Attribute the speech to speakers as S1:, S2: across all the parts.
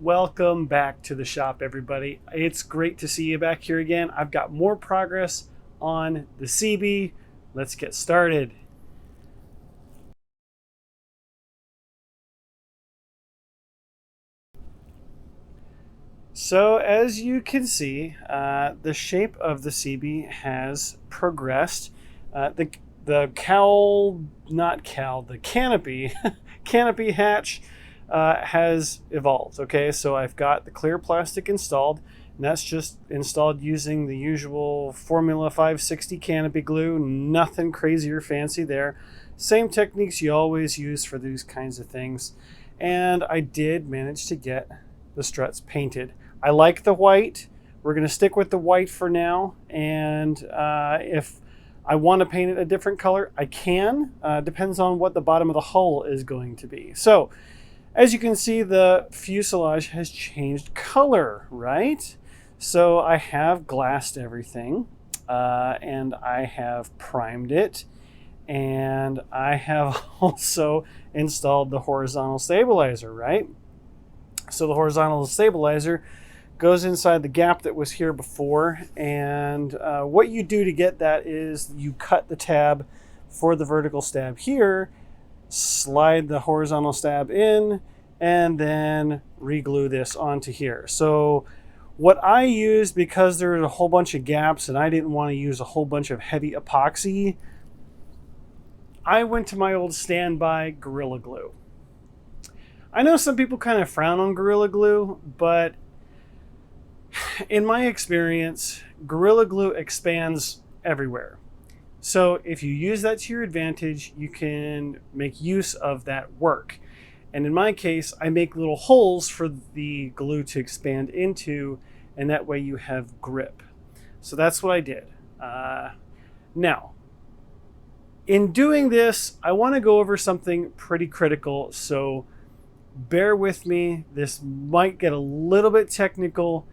S1: Welcome back to the shop, everybody. It's great to see you back here again. I've got more progress on the Seabee. Let's get started. So as you can see, the shape of the Seabee has progressed. The canopy, canopy hatch has evolved. Okay, so I've got the clear plastic installed, and that's just installed using the usual Formula 560 canopy glue. Nothing crazy or fancy there. Same techniques you always use for these kinds of things. And I did manage to get the struts painted. I like the white. We're going to stick with the white for now, and if I want to paint it a different color, I can. Depends on what the bottom of the hull is going to be. So as you can see, the fuselage has changed color, right? So I have glassed everything, and I have primed it, and I have also installed the horizontal stabilizer, right? So the horizontal stabilizer goes inside the gap that was here before, and what you do to get that is you cut the tab for the vertical stab here, slide the horizontal stab in, and then reglue this onto here. So what I used, because there was a whole bunch of gaps and I didn't want to use a whole bunch of heavy epoxy, I went to my old standby Gorilla Glue. I know some people kind of frown on Gorilla Glue, but in my experience, Gorilla Glue expands everywhere. So if you use that to your advantage, you can make use of that work. And in my case, I make little holes for the glue to expand into, and that way you have grip. So that's what I did. Now, in doing this, I want to go over something pretty critical, so bear with me. This might get a little bit technical,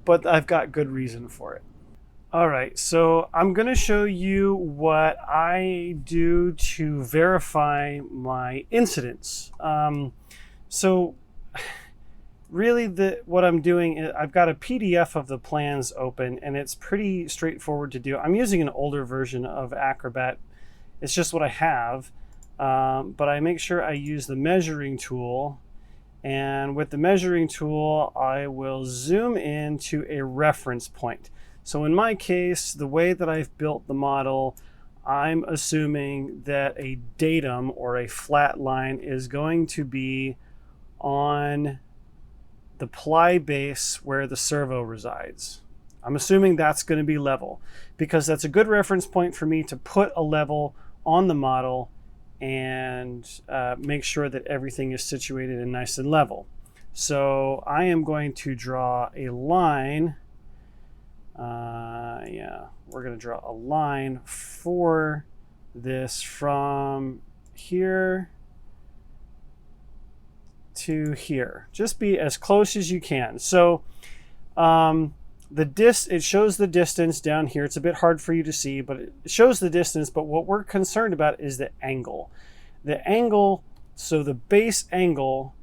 S1: but I've got good reason for it. All right, so I'm going to show you what I do to verify my incidence. So really what I'm doing is I've got a PDF of the plans open, and it's pretty straightforward to do. I'm using an older version of Acrobat. It's just what I have, but I make sure I use the measuring tool. And with the measuring tool, I will zoom into a reference point. So in my case, the way that I've built the model, I'm assuming that a datum or a flat line is going to be on the ply base where the servo resides. I'm assuming that's going to be level, because that's a good reference point for me to put a level on the model and make sure that everything is situated and nice and level. So I am going to draw a line. We're going to draw a line for this from here to here. Just be as close as you can. So it shows the distance down here. It's a bit hard for you to see, but it shows the distance. But what we're concerned about is the angle. The angle, so the base angle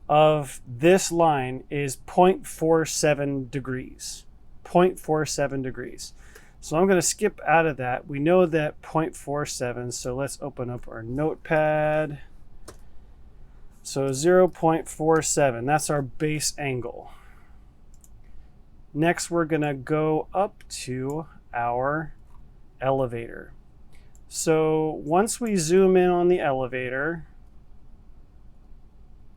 S1: of this line is 0.47 degrees. 0.47 degrees. So I'm going to skip out of that. We know that 0.47, so let's open up our notepad. So 0.47, that's our base angle. Next, we're going to go up to our elevator. So once we zoom in on the elevator,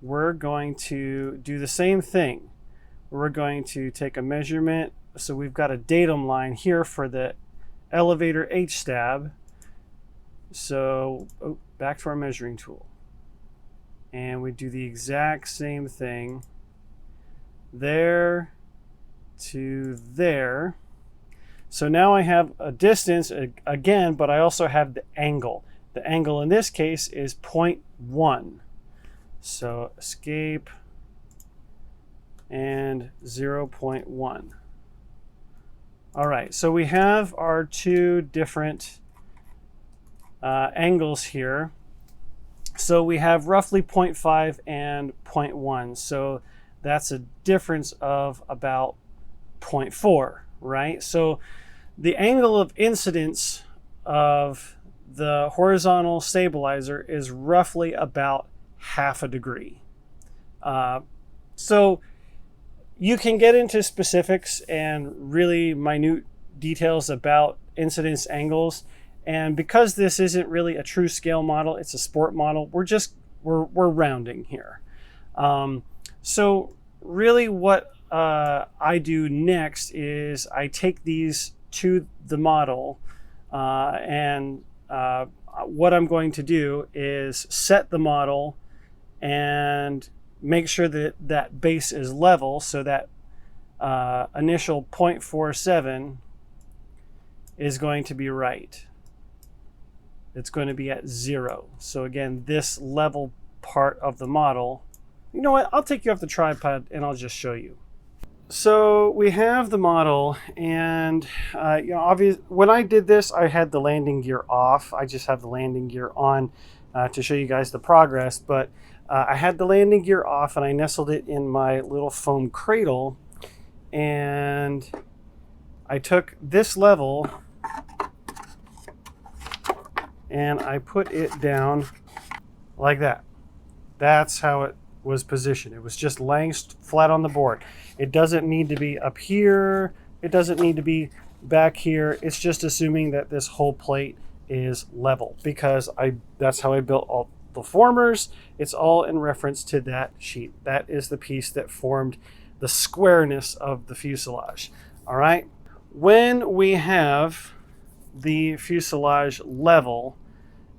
S1: we're going to do the same thing. We're going to take a measurement. So we've got a datum line here for the elevator H stab. So back to our measuring tool. And we do the exact same thing there to there. So now I have a distance again, but I also have the angle. The angle in this case is 0.1. So escape and 0.1. All right, so we have our two different angles here. So we have roughly 0.5 and 0.1. So that's a difference of about 0.4, right? So the angle of incidence of the horizontal stabilizer is roughly about half a degree. So you can get into specifics and really minute details about incidence angles. And because this isn't really a true scale model, it's a sport model, we're rounding here. So really what I do next is I take these to the model, and what I'm going to do is set the model and make sure that that base is level, so that initial 0.47 is going to be right. It's going to be at 0. So again, this level part of the model, you know what, I'll take you off the tripod and I'll just show you. So we have the model, and you know, when I did this, I had the landing gear off. I just have the landing gear on to show you guys the progress, but I had the landing gear off and I nestled it in my little foam cradle, and I took this level and I put it down like that. That's how it was positioned. It was just laying flat on the board. It doesn't need to be up here. It doesn't need to be back here. It's just assuming that this whole plate is level, because that's how I built all the formers. It's all in reference to that sheet. That is the piece that formed the squareness of the fuselage. All right. When we have the fuselage level,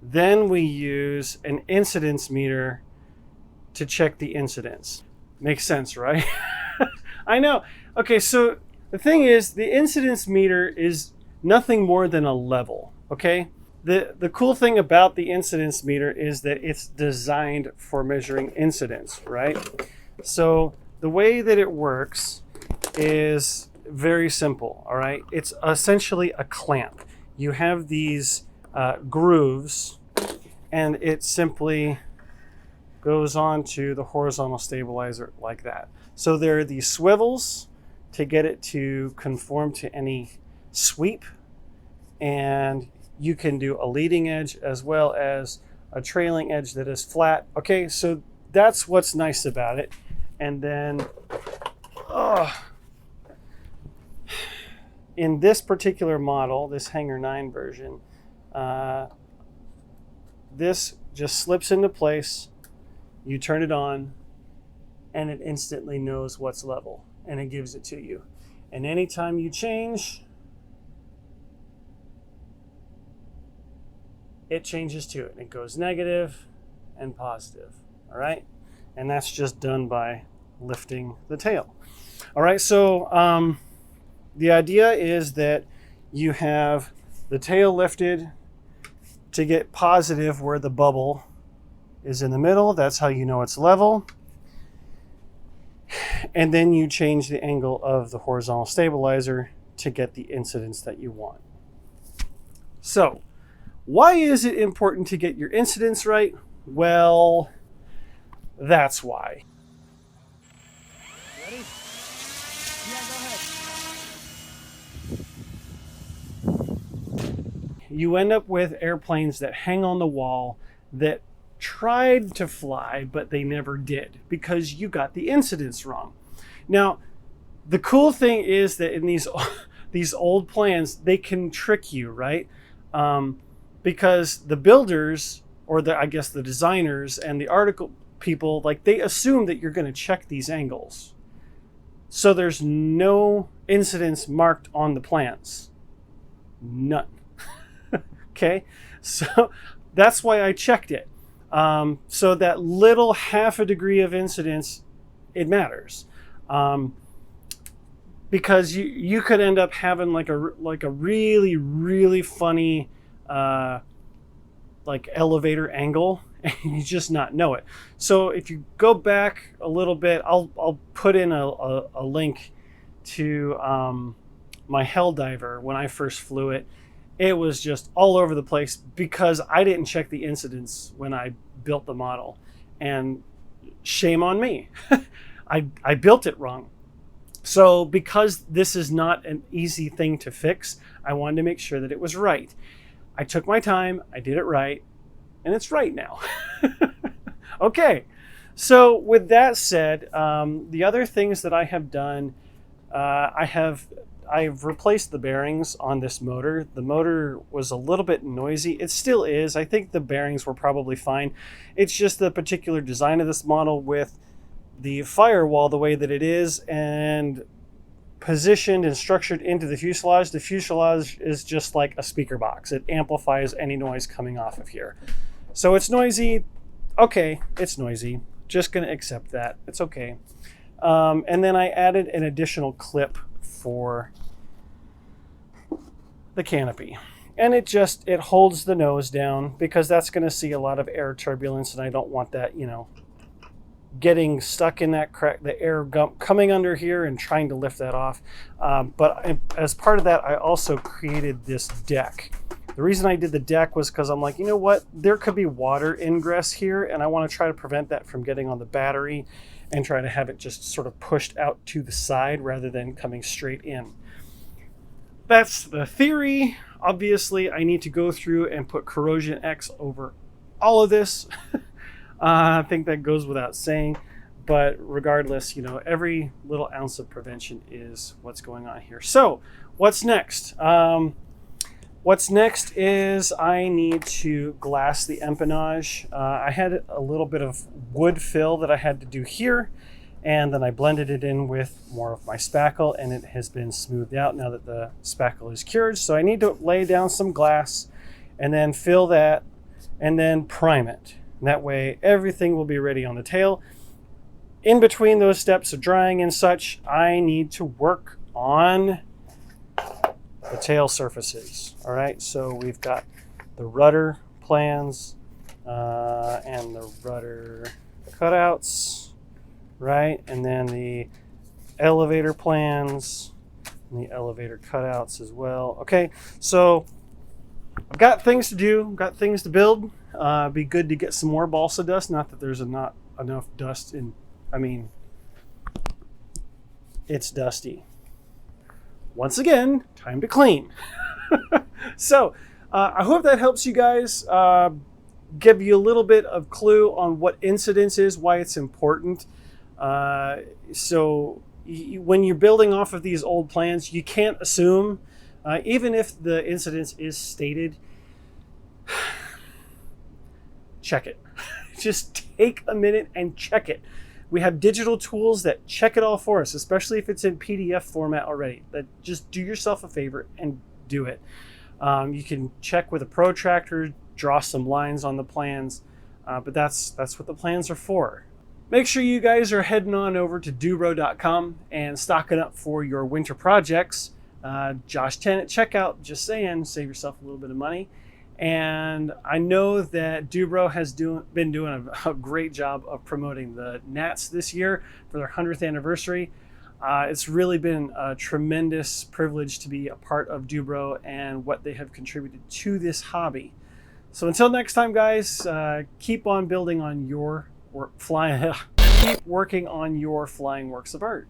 S1: then we use an incidence meter to check the incidence. Makes sense, right? I know. Okay, so the thing is, the incidence meter is nothing more than a level, okay? The cool thing about the incidence meter is that it's designed for measuring incidence, right? So the way that it works is very simple, all right? It's essentially a clamp. You have these grooves, and it simply goes on to the horizontal stabilizer like that. So there are these swivels to get it to conform to any sweep, and you can do a leading edge as well as a trailing edge that is flat. Okay, so that's what's nice about it. And then in this particular model, this Hanger 9 version, this just slips into place. You turn it on and it instantly knows what's level, and it gives it to you. And anytime you change, it changes to it. It goes negative and positive, all right? And that's just done by lifting the tail. All right, so the idea is that you have the tail lifted to get positive where the bubble is in the middle. That's how you know it's level. And then you change the angle of the horizontal stabilizer to get the incidence that you want. So, why is it important to get your incidence right? Well, that's why. Ready? Yeah, go ahead. You end up with airplanes that hang on the wall that tried to fly, but they never did because you got the incidence wrong. Now, the cool thing is that in these old plans, they can trick you, right? Because the builders, or I guess the designers and the article people, like, they assume that you're going to check these angles. So there's no incidence marked on the plans. None. Okay? So that's why I checked it. So that little half a degree of incidence, it matters. Because you could end up having like a really, really funny like elevator angle, and you just not know it. So if you go back a little bit, I'll put in a link to my Helldiver. When I first flew it, it was just all over the place because I didn't check the incidence when I built the model, and shame on me. I built it wrong. So because this is not an easy thing to fix, I wanted to make sure that it was right. I took my time, I did it right, and it's right now. Okay, so with that said, the other things that I have done, I've replaced the bearings on this motor. The motor was a little bit noisy. It still is. I think the bearings were probably fine. It's just the particular design of this model with the firewall the way that it is and positioned and structured into the fuselage. The fuselage is just like a speaker box. It amplifies any noise coming off of here. So it's noisy. Okay, it's noisy. Just going to accept that. It's okay. And then I added an additional clip for the canopy. And it holds the nose down because that's going to see a lot of air turbulence, and I don't want that, getting stuck in that crack, the air coming under here and trying to lift that off. But as part of that, I also created this deck. The reason I did the deck was because I'm like, you know what? There could be water ingress here, and I want to try to prevent that from getting on the battery and try to have it just sort of pushed out to the side rather than coming straight in. That's the theory. Obviously, I need to go through and put Corrosion X over all of this. I think that goes without saying. But regardless, every little ounce of prevention is what's going on here. So, what's next? What's next is I need to glass the empennage. I had a little bit of wood fill that I had to do here, and then I blended it in with more of my spackle, and it has been smoothed out now that the spackle is cured. So I need to lay down some glass and then fill that and then prime it. And that way everything will be ready on the tail. In between those steps of drying and such, I need to work on the tail surfaces. All right, so we've got the rudder plans and the rudder cutouts, right? And then the elevator plans and the elevator cutouts as well. Okay, so I've got things to do, got things to build. Be good to get some more balsa dust. Not that there's not enough dust in, it's dusty. Once again, time to clean. So I hope that helps you guys, give you a little bit of clue on what incidence is, why it's important. So when you're building off of these old plans, you can't assume, even if the incidence is stated, check it. Just take a minute and check it. We have digital tools that check it all for us, especially if it's in PDF format already. That just do yourself a favor and do it. You can check with a protractor, draw some lines on the plans, but that's what the plans are for. Make sure you guys are heading on over to dubro.com and stocking up for your winter projects. Josh 10 at checkout, just saying, save yourself a little bit of money. And I know that Dubro has been doing a great job of promoting the Nats this year for their 100th anniversary. It's really been a tremendous privilege to be a part of Dubro and what they have contributed to this hobby. So until next time, guys, keep on building on your keep working on your flying works of art.